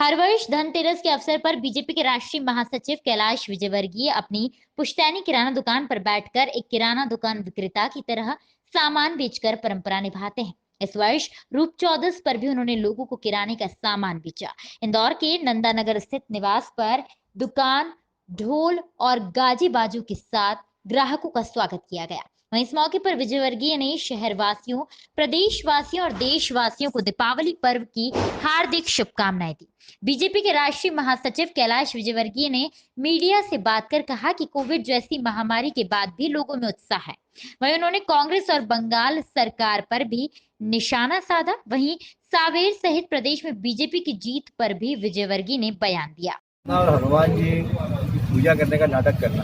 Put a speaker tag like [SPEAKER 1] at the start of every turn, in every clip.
[SPEAKER 1] हर वर्ष धनतेरस के अवसर पर बीजेपी के राष्ट्रीय महासचिव कैलाश विजयवर्गीय अपनी पुश्तैनी किराना दुकान पर बैठकर एक किराना दुकान विक्रेता की तरह सामान बेचकर परंपरा निभाते हैं। इस वर्ष रूप चौदस पर भी उन्होंने लोगों को किराने का सामान बेचा। इंदौर के नंदानगर स्थित निवास पर दुकान ढोल और गाजे बाजू के साथ ग्राहकों का स्वागत किया गया। वहीं इस मौके पर विजयवर्गीय ने शहरवासियों, प्रदेशवासियों और देशवासियों को दीपावली पर्व की हार्दिक शुभकामनाएं दी। बीजेपी के राष्ट्रीय महासचिव कैलाश विजयवर्गीय ने मीडिया से बात कर कहा कि कोविड जैसी महामारी के बाद भी लोगों में उत्साह है। वहीं उन्होंने कांग्रेस और बंगाल सरकार पर भी निशाना साधा। वहीं सावेर सहित प्रदेश में बीजेपी की जीत पर भी विजयवर्गीय ने बयान दिया।
[SPEAKER 2] और हनुमान जी की पूजा करने का नाटक करना,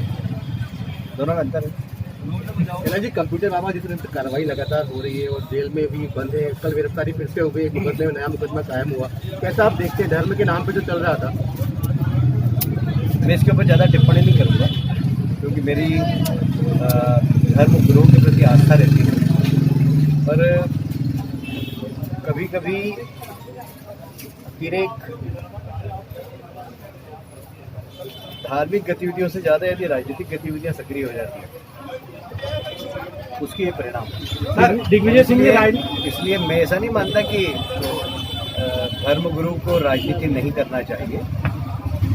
[SPEAKER 2] दोनों का अंतर है।
[SPEAKER 3] जी कंप्यूटर बाबा जिस तरह से कार्रवाई लगातार हो रही है और जेल में भी बंद है, कल गिरफ्तारी फिर से हो गई, एक मुकदमे में नया मुकदमा कायम हुआ, कैसा आप देखते हैं धर्म के नाम पे जो चल रहा था?
[SPEAKER 2] मैं इसके ऊपर ज़्यादा टिप्पणी नहीं करूँगा क्योंकि मेरी धर्म गुरुओं के प्रति आस्था रहती है, पर कभी कभी फिर एक धार्मिक गतिविधियों से ज़्यादा यदि राजनीतिक गतिविधियाँ सक्रिय हो जाती हैं उसकी ये परिणाम है।
[SPEAKER 3] दिग्विजय सिंह
[SPEAKER 2] इसलिए मैं ऐसा नहीं मानता कि धर्म गुरु को राजनीति नहीं करना चाहिए।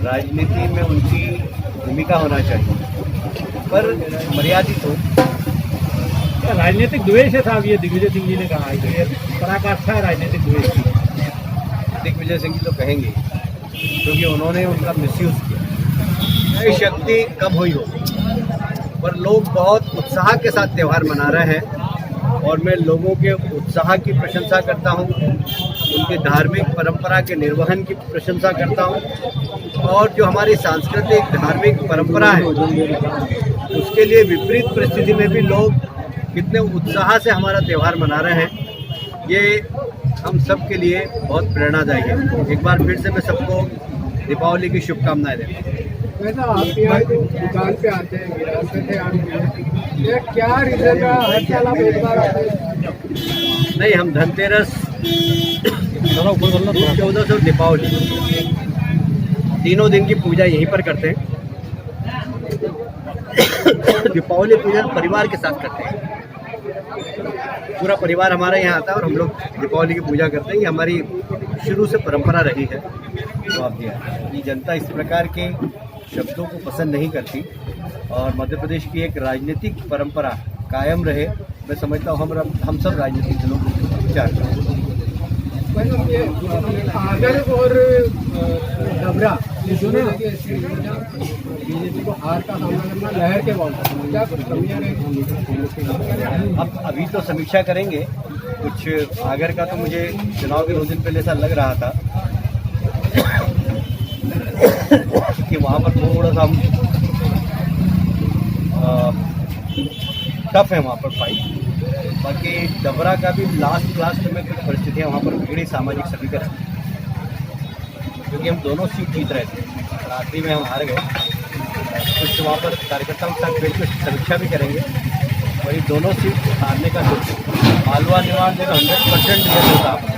[SPEAKER 2] राजनीति में उनकी भूमिका होना चाहिए पर मर्यादित हो।
[SPEAKER 3] राजनीतिक द्वेष है साहब, ये दिग्विजय सिंह जी ने कहा है, पराकाष्ठा है राजनीतिक द्वेष की।
[SPEAKER 2] दिग्विजय सिंह जी तो कहेंगे क्योंकि उन्होंने उनका मिसयूज किया। ये शक्ति कम हुई हो पर लोग बहुत उत्साह के साथ त्यौहार मना रहे हैं और मैं लोगों के उत्साह की प्रशंसा करता हूं, उनकी धार्मिक परंपरा के निर्वहन की प्रशंसा करता हूं और जो हमारी सांस्कृतिक धार्मिक परंपरा है उसके लिए विपरीत परिस्थिति में भी लोग कितने उत्साह से हमारा त्यौहार मना रहे हैं, ये हम सब के लिए बहुत प्रेरणादायक है। एक बार फिर से मैं सबको दीपावली की शुभकामनाएं देता हूँ।
[SPEAKER 3] वैसा आप यहाँ दुकान पे आते हैं, गिराते थे आप, ये क्या रीजन है? हर साल आप एक बार आते हैं?
[SPEAKER 2] नहीं, हम धनतेरस, चौदस और दीपावली तीनों दिन की पूजा यहीं पर करते हैं। दीपावली पूजा परिवार के साथ करते हैं, पूरा परिवार हमारा यहाँ आता है और हम लोग दीपावली की पूजा करते हैं। ये हमारी शुरू से परंपरा रही है। तो आप ये जनता इस प्रकार के शब्दों को पसंद नहीं करती और मध्य प्रदेश की एक राजनीतिक परंपरा कायम रहे, मैं समझता हूँ हम सब राजनीतिक दलों को विचार करें।
[SPEAKER 3] आगर और डबरा बीजेपी को हार का सामना करना लहर के बाद क्या कुछ कमियां रहेंगी?
[SPEAKER 2] अब अभी तो समीक्षा करेंगे। कुछ आगर का तो मुझे चुनाव के 2 दिन पहले ऐसा लग रहा था कि वहाँ पर थोड़ा सा टफ है वहाँ पर फाइट। बाकी डबरा का भी लास्ट में कुछ परिस्थितियाँ वहाँ पर बिगड़ी सामाजिक समीकरण, क्योंकि हम दोनों सीट जीत रहे थे, आखिरी में हम हार गए। कुछ वहाँ पर कार्यकर्ताओं के साथ बैठ कर समीक्षा भी करेंगे और ये दोनों सीट हारने का मालवा निवान 100% होता है।